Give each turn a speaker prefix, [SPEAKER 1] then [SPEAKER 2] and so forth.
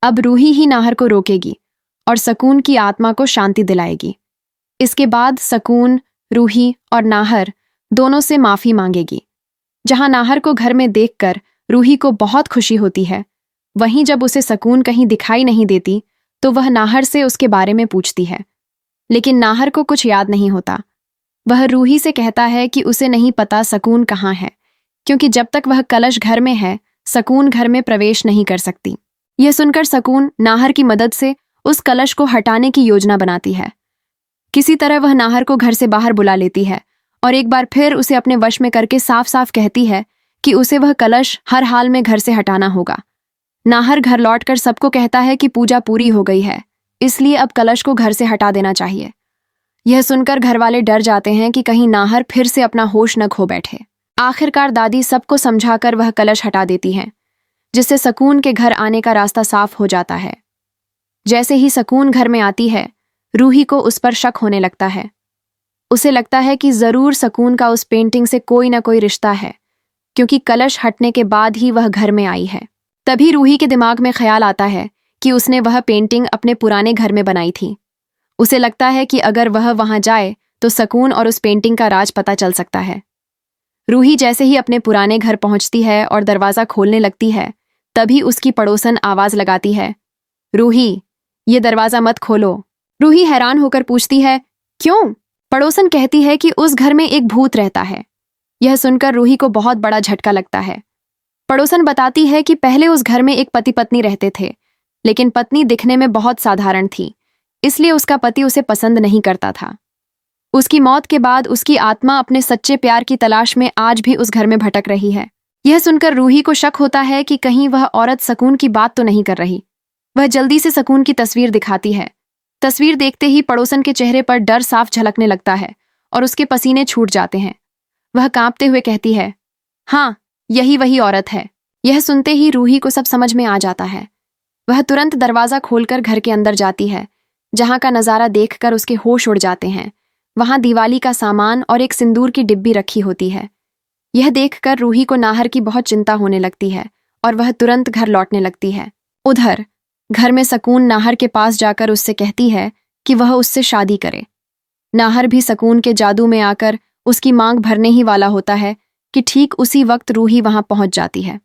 [SPEAKER 1] अब रूही ही नाहर को रोकेगी और सकून की आत्मा को शांति दिलाएगी। इसके बाद सकून, रूही और नाहर दोनों से माफी मांगेगी। जहां नाहर को घर में देखकर रूही को बहुत खुशी होती है, वहीं जब उसे सकून कहीं दिखाई नहीं देती तो वह नाहर से उसके बारे में पूछती है। लेकिन नाहर को कुछ याद नहीं होता। वह रूही से कहता है कि उसे नहीं पता सकून कहाँ है, क्योंकि जब तक वह कलश घर में है सकून घर में प्रवेश नहीं कर सकती। यह सुनकर सकून नाहर की मदद से उस कलश को हटाने की योजना बनाती है। किसी तरह वह नाहर को घर से बाहर बुला लेती है और एक बार फिर उसे अपने वश में करके साफ साफ कहती है कि उसे वह कलश हर हाल में घर से हटाना होगा। नाहर घर लौटकर सबको कहता है कि पूजा पूरी हो गई है, इसलिए अब कलश को घर से हटा देना चाहिए। यह सुनकर घर वाले डर जाते हैं कि कहीं नाहर फिर से अपना होश न खो बैठे। आखिरकार दादी सबको समझाकर वह कलश हटा देती हैं, जिससे सकून के घर आने का रास्ता साफ हो जाता है। जैसे ही सकून घर में आती है, रूही को उस पर शक होने लगता है। उसे लगता है कि जरूर सकून का उस पेंटिंग से कोई ना कोई रिश्ता है, क्योंकि कलश हटने के बाद ही वह घर में आई है। तभी रूही के दिमाग में ख्याल आता है कि उसने वह पेंटिंग अपने पुराने घर में बनाई थी। उसे लगता है कि अगर वह वहां जाए तो सकून और उस पेंटिंग का राज पता चल सकता है। रूही जैसे ही अपने पुराने घर पहुंचती है और दरवाजा खोलने लगती है, तभी उसकी पड़ोसन आवाज लगाती है, रूही, ये दरवाजा मत खोलो। रूही हैरान होकर पूछती है, क्यों? पड़ोसन कहती है कि उस घर में एक भूत रहता है। यह सुनकर रूही को बहुत बड़ा झटका लगता है। पड़ोसन बताती है कि पहले उस घर में एक पति पत्नी रहते थे, लेकिन पत्नी दिखने में बहुत साधारण थी, इसलिए उसका पति उसे पसंद नहीं करता था। उसकी मौत के बाद उसकी आत्मा अपने सच्चे प्यार की तलाश में आज भी उस घर में भटक रही है। यह सुनकर रूही को शक होता है कि कहीं वह औरत सकून की बात तो नहीं कर रही। वह जल्दी से सकून की तस्वीर दिखाती है। तस्वीर देखते ही पड़ोसन के चेहरे पर डर साफ झलकने लगता है और उसके पसीने छूट जाते हैं। वह कांपते हुए कहती है, हाँ, यही वही औरत है। यह सुनते ही रूही को सब समझ में आ जाता है। वह तुरंत दरवाजा खोलकर घर के अंदर जाती है, जहां का नजारा देखकर उसके होश उड़ जाते हैं। वहां दिवाली का सामान और एक सिंदूर की डिब्बी रखी होती है। यह देखकर रूही को नाहर की बहुत चिंता होने लगती है और वह तुरंत घर लौटने लगती है। उधर घर में सकून नाहर के पास जाकर उससे कहती है कि वह उससे शादी करे। नाहर भी सकून के जादू में आकर उसकी मांग भरने ही वाला होता है कि ठीक उसी वक्त रूही वहां पहुंच जाती है।